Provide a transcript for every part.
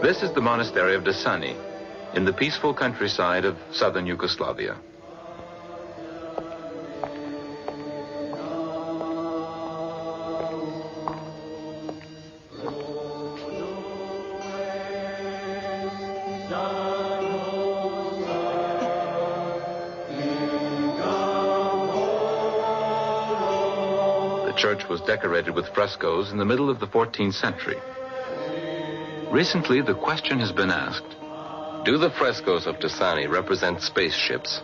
This is the monastery of Desani, in the peaceful countryside of southern Yugoslavia. The church was decorated with frescoes in the middle of the 14th century. Recently, the question has been asked, do the frescoes of Desani represent spaceships?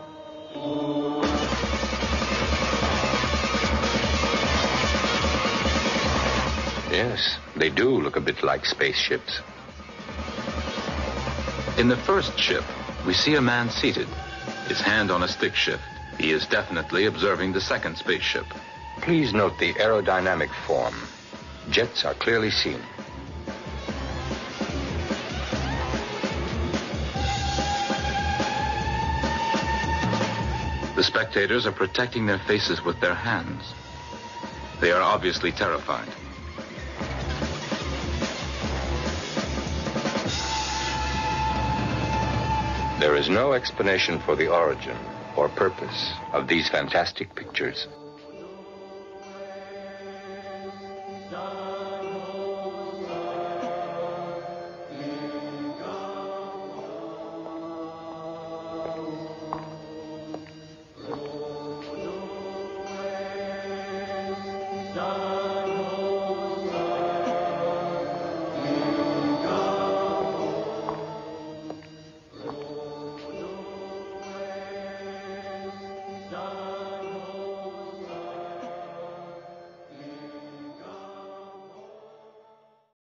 Yes, they do look a bit like spaceships. In the first ship, we see a man seated, his hand on a stick shift. He is definitely observing the second spaceship. Please note the aerodynamic form. Jets are clearly seen. The spectators are protecting their faces with their hands. They are obviously terrified. There is no explanation for the origin or purpose of these fantastic pictures. No.